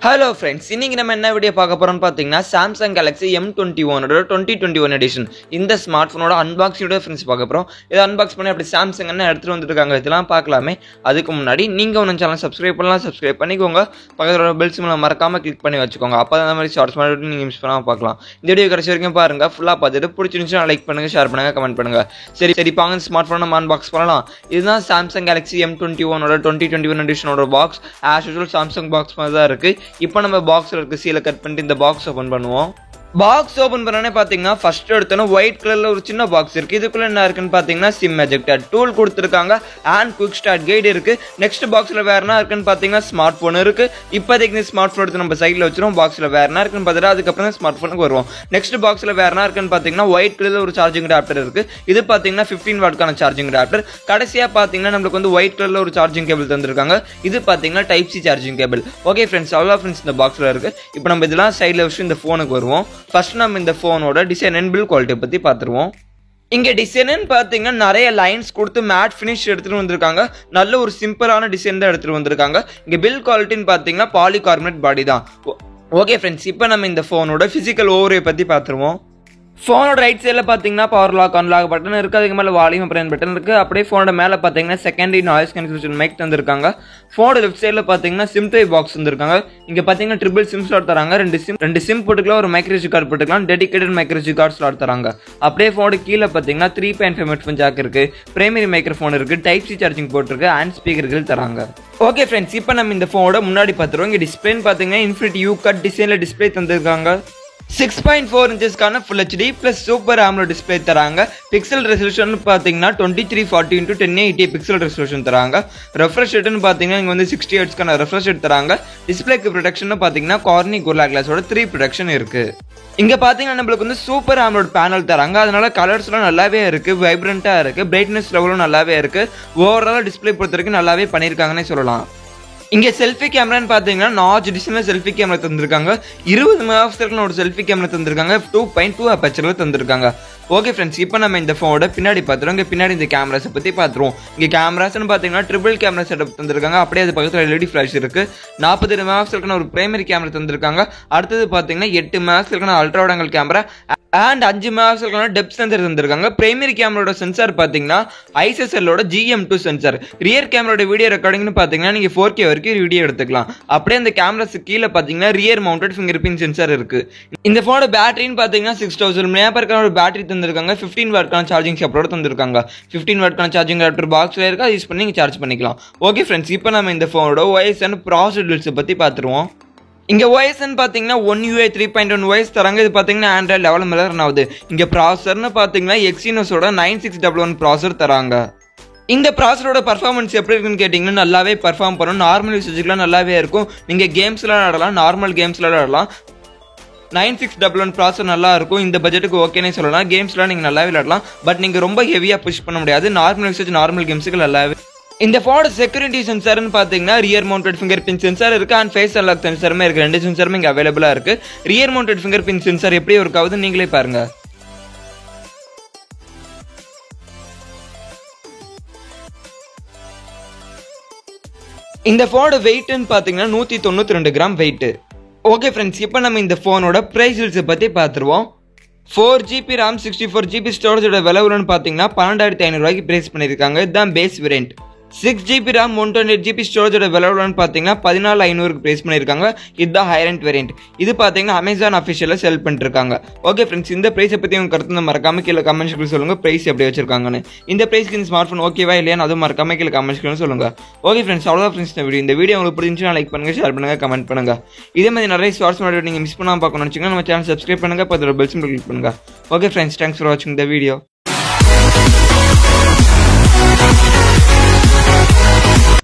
Hello friends, இன்னைக்கு நம்ம என்ன வீடியோ பார்க்க போறோம்னு பாத்தீங்கன்னா Samsung Galaxy M21 ஓட 2021 எடிஷன் இந்த ஸ்மார்ட்போனோட அன்பாக்சிங் வீடியோ ஃப்ரெண்ட்ஸ் பார்க்க போறோம். இத அன்பாக்ஸ் பண்ணி அப்படி Samsung என்ன எடுத்துட்டு வந்திருக்காங்க இதெல்லாம் பார்க்கலாமே. அதுக்கு முன்னாடி நீங்க நம்ம சேனலை சப்ஸ்கிரைப் பண்ணலாம், சப்ஸ்கிரைப் பண்ணிக்கோங்க. பக்கத்துல உள்ள பெல் சிம்பலை மறக்காம கிளிக் பண்ணி வச்சுக்கோங்க. அப்பதான் அந்த மாதிரி ஷார்ட்ஸ் மாதிரி நீங்க மிஸ் பண்ணாம பார்க்கலாம். இந்த வீடியோ கடைசி வரைக்கும் பாருங்க, ஃபுல்லா பார்த்துட்டு பிடிச்சிருந்துச்சுனா லைக் பண்ணுங்க, ஷேர் பண்ணுங்க, கமெண்ட் பண்ணுங்க. சரி பாங்க ஸ்மார்ட்போன் நம்ம அன்பாக்ஸ் பண்ணலாம். இதுதான் Samsung Galaxy M21 ஓட 2021 எடிஷனோட box. as usual Samsung box மாதிரி தான் இருக்கு. இப்போ நம்ம பாக்ஸ்ல இருக்க சீலை கட் பண்ணிட்டு இந்த பாக்ஸ் ஓபன் பண்ணுவோம். பாக்ஸ் ஓபன் பண்ணனே பாத்தீங்கன்னா ஃபர்ஸ்ட் எடுத்தோன ஒயிட் கலர்ல ஒரு சின்ன பாக்ஸ் இருக்கு. இதுக்குள்ள என்ன இருக்குன்னு பாத்தீங்கன்னா சிம் எஜெக்டர் டூல் கொடுத்திருக்காங்க அண்ட் குவிக் ஸ்டார்ட் கைடு இருக்கு. நெக்ஸ்ட் பாக்ஸ்ல வேற என்ன இருக்குன்னு பாத்தீங்கன்னா ஸ்மார்ட் போன் இருக்கு. இப்போதைக்கு இந்த ஸ்மார்ட் போன் எடுத்து நம்ம சைடுல வச்சிரும். பாக்ஸ்ல வேற என்ன இருக்குன்னு பாத்துட்டு அதுக்கப்புறம் ஸ்மார்ட் போனுக்கு வருவோம். நெக்ஸ்ட் பாக்ஸ்ல வேற என்ன இருக்குன்னு பாத்தீங்கன்னா ஒயிட் கலர்ல ஒரு சார்ஜிங் அடாப்டர் இருக்கு. இது பாத்தீங்கன்னா 15 வாட்கான சார்ஜிங் அடாப்டர். கடைசியா பாத்தீங்கன்னா நமக்கு வந்து ஒயிட் கலர்ல ஒரு சார்ஜிங் கேபிள் தந்திருக்காங்க. இது பாத்தீங்கன்னா type C charging cable. Okay friends, அவ்வளோ ஃப்ரெண்ட்ஸ் இந்த பாக்ஸ்ல இருக்கு. இப்போ நம்ம இதெல்லாம் சைடுல வச்சு இந்த போனுக்கு வருவோம். ஃபர்ஸ்ட் நம்ம இந்த போனோட டிசைன் அண்ட் பில்ட் குவாலிட்டி பத்தி பார்த்துருவோம். இங்க டிசைன் பாத்தீங்கன்னா நிறைய லைன்ஸ் கொடுத்து மேட் ஃபினிஷ் எடுத்துட்டு வந்திருக்காங்க. நல்ல ஒரு சிம்பிளான டிசைன் தான் எடுத்துட்டு வந்திருக்காங்க. இங்க பில்ட் குவாலிட்டின்னு பாத்தீங்கன்னா பாலிகார்பனேட் பாடி தான். ஓகே ஃப்ரெண்ட்ஸ், இப்போ நம்ம இந்த போனோட பிசிக்கல் ஓவர்வியூ பத்தி பார்த்துருவோம். ஃபோனோட ரைட் சைடில் பார்த்தீங்கன்னா பவர் லாக் அன்லாக் பட்டன் இருக்குது. அதுக்கு மேலே வால்யூம் அப்புறம் பட்டன் இருக்குது. அப்படியே ஃபோனோட மேலே பார்த்தீங்கன்னா செகண்டரி நாய்ஸ் கேன்சலேஷன் மைக் தந்திருக்காங்க. ஃபோனோட லெஃப்ட் சைடில் பார்த்தீங்கன்னா சிம் டைப் பாக்ஸ் தந்திருக்காங்க. இங்கே பார்த்தீங்கன்னா ட்ரிபிள் சிம் ஸ்லாட் தராங்க. ரெண்டு சிம் போட்டுக்கலாம், ஒரு மைக்ரோசி கார்டு போட்டுக்கலாம், டெடிகேட்டட் மைக்ரோசி கார்டு ஸ்லாட் தராங்க. அப்படியே ஃபோனோட கீழே பார்த்தீங்கன்னா 3.5 ஹெட்ஃபோன் ஜாக் இருக்குது, பிரைமரி மைக்ரோஃபோன் இருக்குது, டைப் சி சார்ஜிங் போர்ட் இருக்குது அண்ட் ஸ்பீக்கர்கள் தராங்க. ஓகே ஃப்ரெண்ட்ஸ், இப்போ நம்ம இந்த ஃபோனோட முன்னாடி பார்த்துருவோம். இங்கே டிஸ்பிளேன்னு பார்த்தீங்கன்னா இன்ஃபினிட்டி யூ கட் டிசைனில் டிஸ்பிளே தந்திருக்காங்க. 6.4 இன்ச்சஸ்க்கான full HD plus super AMOLED display தராங்க. பிக்சல் ரெசல்யூஷன் பார்த்தீங்கன்னா 2340 x 1080 பிக்சல் ரெசல்யூஷன் தராங்க. ரெஃப்ரெஷ் ரேட்னு பார்த்தீங்கன்னா இங்கே வந்து 60 ஹெர்ட்ஸ்க்கான ரெஃப்ரெஷ் ரேட் தராங்க. டிஸ்பிளேக்கு ப்ரொடெக்ஷன் பார்த்தீங்கன்னா கார்னிங் கோரில்லா கிளாஸோட 3 ப்ரொடெக்ஷன் இருக்கு. இங்க பாத்தீங்கன்னா நம்மளுக்கு வந்து சூப்பர் AMOLED பேனல் தராங்க. அதனால கலர்ஸ்லாம் நல்லாவே இருக்கு, வைப்ரண்டா இருக்கு, பிரைட்னஸ் லெவலும் நல்லாவே இருக்கு. ஓவரால் டிஸ்பிளே பொறுத்த வரைக்கும் நல்லாவே பண்ணியிருக்காங்கன்னே சொல்லலாம். இங்கே செல்ஃபி கேமரான்னு பார்த்தீங்கன்னா நாச் டிசைனில் செல்ஃபி கேமரா தந்திருக்காங்க. 20 மெகாபிக்சல்னு ஒரு செல்ஃபி கேமரா தந்திருக்காங்க. 2.2 அப்பேச்சரில் தந்திருக்காங்க. ஓகே ஃப்ரெண்ட்ஸ், இப்போ நம்ம இந்த ஃபோனோட பின்னாடி பார்த்துருவோம். இங்கே பின்னாடி இந்த கேமராஸை பற்றி பார்த்துருவோம். இங்கே கேமராஸ்ன்னு பார்த்தீங்கன்னா ட்ரிபிள் கேமரா செட்டப் தந்திருக்காங்க. அப்படியே அது பக்கத்தில் LED ஃப்ளாஷ் இருக்குது. 42 மெகாபிக்சலுக்கான ஒரு பிரைமரி கேமரா தந்திருக்காங்க. அடுத்தது பார்த்தீங்கன்னா 8 மெகாபிக்சலுக்கான ultra wide angle camera and 5 மெகாபிக்சலுக்கான டெப்த் சென்சர் தந்திருக்காங்க. பிரைமரி கேமராவோட சென்சார் பார்த்தீங்கன்னா ISSLோட GM2 சென்சார். ரியர் கேமராவோட வீடியோ ரெக்கார்டிங்னு பார்த்தீங்கன்னா நீங்கள் 4K வரைக்கும் வீடியோ எடுத்துக்கலாம். அப்படியே அந்த கேமராஸ் கீழே பார்த்தீங்கன்னா rear mounted finger print sensor இருக்கு. இந்த ஃபோனோட பேட்டரின்னு பார்த்தீங்கன்னா 6000 mAh ஒரு பேட்டரி தந்திருக்காங்க. 15 வாட்கான சார்ஜிங் சப்போர்ட் தந்திருக்காங்க. 15 வாட்கான சார்ஜிங் அடாப்டர் பாக்ஸ்ல இருக்கு, யூஸ் பண்ணி நீங்க சார்ஜ் பண்ணிக்கலாம். ஓகே ஃப்ரெண்ட்ஸ், இப்போ நம்ம இந்த ஃபோனோட OS அண்ட் ப்ராசஸர் டீடைல்ஸ் பத்தி பார்த்துருவோம். இங்க OS பாத்தீங்கன்னா 1 UI 3.1 OS தராங்க. இது பாத்தீங்கன்னா ஆண்ட்ராய்டு லெவல் மேல ரன் ஆகுது. இங்க ப்ராசஸர்னு பாத்தீங்கன்னா Exynosோட 9611 ப்ராசஸர் தராங்க. இந்த ப்ராசஸரோட பர்ஃபார்மன்ஸ் எப்படி இருக்குன்னு கேட்டிங்கன்னா நல்லாவே பர்ஃபார்ம் பண்ணும். நார்மல் யூசேஜுக்குலாம் நல்லாவே இருக்கும். நீங்கள் கேம்ஸ்லாம் ஆடலாம், நார்மல் கேம்ஸ்லாம் ஆடலாம். 9611 ப்ராசஸர் நல்லா இருக்கும். இந்த பட்ஜெட்டுக்கு ஓகேனே சொல்லலாம். கேம்ஸ்லாம் நீங்கள் நல்லாவே விளையாடலாம். பட் நீங்கள் ரொம்ப ஹெவியாக புஷ் பண்ண முடியாது. நார்மல் யூசேஜ் நார்மல் கேம்ஸுக்கு நல்லாவே. இந்த ஃபோனோட செக்யூரிட்டி சென்சார்னு பார்த்தீங்கன்னா rear mounted finger print sensor இருக்கு அண்ட் ஃபேஸ் அன்லாக் சென்சாருமே இருக்கு. 2 சென்சாருமே இங்கே அவைலபிளாக இருக்கு. Rear mounted finger print sensor எப்படி ஒர்க் ஆகுது நீங்களே பாருங்க. இந்த ஃபோனோட வெயிட்னு பார்த்தீங்கன்னா 192 கிராம் வெயிட். ஓகே ஃப்ரெண்ட்ஸ், இப்போ நம்ம இந்த ஃபோனோட ப்ரைஸ் டீல்ஸை பற்றி பார்த்துருவோம். 4GB RAM 64GB ஸ்டோரேஜோட விலைன்னு பார்த்தீங்கன்னா 12500 ரூபாய்க்கு பிரைஸ் பண்ணியிருக்காங்க. இதுதான் base variant. 6GB RAM 128GB ஸ்டோரேஜோட விலைன்னு பார்த்தீங்கன்னா 14500க்கு பிரைஸ் பண்ணியிருக்காங்க. இதுதான் ஹை ரேண்ட் வேரியன்ட். இது பார்த்தீங்கன்னா அமேசான் அஃபிஷியலாக செல் பண்ணிட்டு இருக்காங்க. ஓகே ஃப்ரெண்ட்ஸ், இந்த பிரைஸை பற்றி உங்க கருத்து மறக்காம கீழே கமெண்ட்ஸ்ல சொல்லுங்க. பிரைஸ் எப்படி வச்சிருக்காங்கன்னு. இந்த பிரைஸ்க்கு இந்த ஸ்மார்ட் ஃபோன் ஓகேவா இல்லையான்னு அதுவும் மறக்காம கீழே கமெண்ட்ஸ்ல சொல்லுங்க. ஓகே ஃப்ரெண்ட்ஸ், அவ்வளோதான் ஃப்ரெண்ட்ஸ் இந்த வீடியோ உங்களுக்கு பிடிச்சிருந்துச்சுன்னா லைக் பண்ணுங்க, ஷேர் பண்ணுங்க, கமெண்ட் பண்ணுங்க. இதே மாதிரி நிறைய ஷார்ட்ஸ் வீடியோ நீங்க மிஸ் பண்ணாம பார்க்கணும்னு நினைச்சீங்கன்னா நம்ம சேனல் சப்ஸ்கிரைப் பண்ணுங்க, பக்கத்துல பெல் சிம்பல் கிளிக் பண்ணுங்க. ஓகே ஃப்ரெண்ட்ஸ், தேங்க்ஸ் ஃபார் வாட்சிங் த வீடியோ.